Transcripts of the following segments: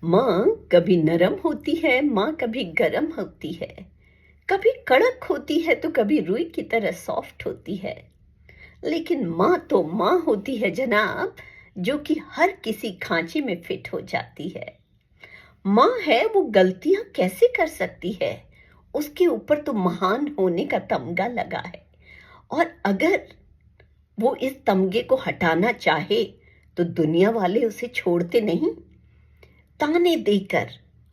माँ कभी नरम होती है, माँ कभी गरम होती है, कभी कड़क होती है तो कभी रुई की तरह सॉफ्ट होती है। लेकिन माँ तो माँ होती है जनाब, जो कि हर किसी खांचे में फिट हो जाती है। माँ है वो गलतियां कैसे कर सकती है, उसके ऊपर तो महान होने का तमगा लगा है। और अगर वो इस तमगे को हटाना चाहे तो दुनिया वाले उसे छोड़ते नहीं, ताने देकर।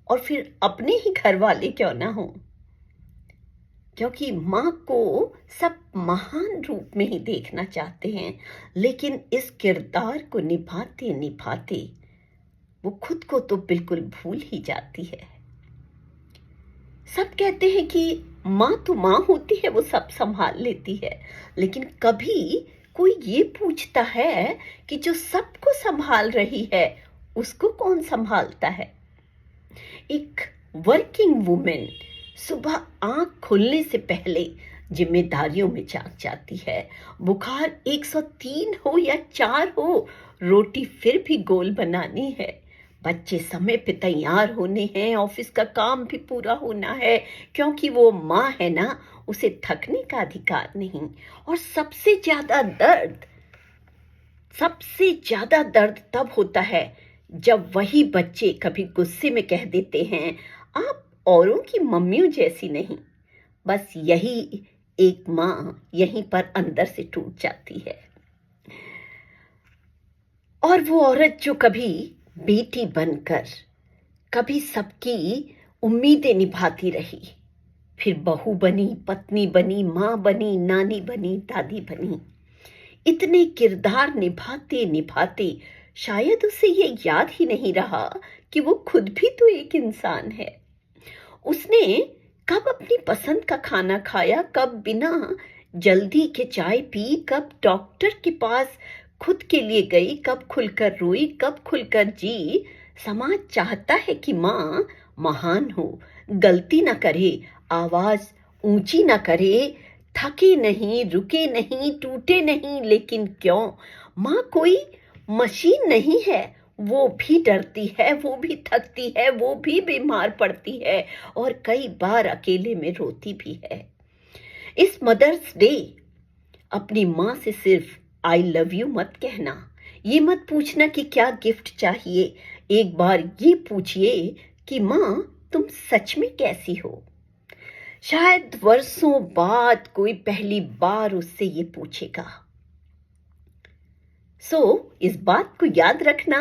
और फिर अपने ही घर वाले क्यों ना हो, क्योंकि माँ को सब महान रूप में ही देखना चाहते हैं। लेकिन इस किरदार को निभाते निभाते वो खुद को तो बिल्कुल भूल ही जाती है। सब कहते हैं कि माँ तो माँ होती है, वो सब संभाल लेती है। लेकिन कभी कोई ये पूछता है कि जो सबको संभाल रही है उसको कौन संभालता है। एक वर्किंग वुमेन सुबह आंख खुलने से पहले जिम्मेदारियों में जाग जाती है। बुखार 103 हो या 4 हो, रोटी फिर भी गोल बनानी है। बच्चे समय पे तैयार होने हैं, ऑफिस का काम भी पूरा होना है, क्योंकि वो माँ है ना, उसे थकने का अधिकार नहीं। और सबसे ज्यादा दर्द तब होता है जब वही बच्चे कभी गुस्से में कह देते हैं, आप औरों की मम्मियों जैसी नहीं। बस यही एक माँ यहीं पर अंदर से टूट जाती है। और वो औरत जो कभी बेटी बनकर कभी सबकी उम्मीदें निभाती रही, फिर बहू बनी, पत्नी बनी, माँ बनी, नानी बनी, दादी बनी। इतने किरदार निभाते निभाते शायद उसे ये याद ही नहीं रहा कि वो खुद भी तो एक इंसान है। उसने कब अपनी पसंद का खाना खाया, कब बिना जल्दी के चाय पी, कब डॉक्टर के पास खुद के लिए गई, कब खुलकर रोई, कब खुलकर जी। समाज चाहता है कि माँ महान हो, गलती ना करे, आवाज ऊंची ना करे, थके नहीं, रुके नहीं, टूटे नहीं। लेकिन क्यों? माँ कोई मशीन नहीं है। वो भी डरती है, वो भी थकती है, वो भी बीमार पड़ती है, और कई बार अकेले में रोती भी है। इस मदर्स डे अपनी माँ से सिर्फ आई लव यू मत कहना। ये मत पूछना कि क्या गिफ्ट चाहिए। एक बार ये पूछिए कि माँ तुम सच में कैसी हो। शायद वर्षों बाद कोई पहली बार उससे ये पूछेगा। इस बात को याद रखना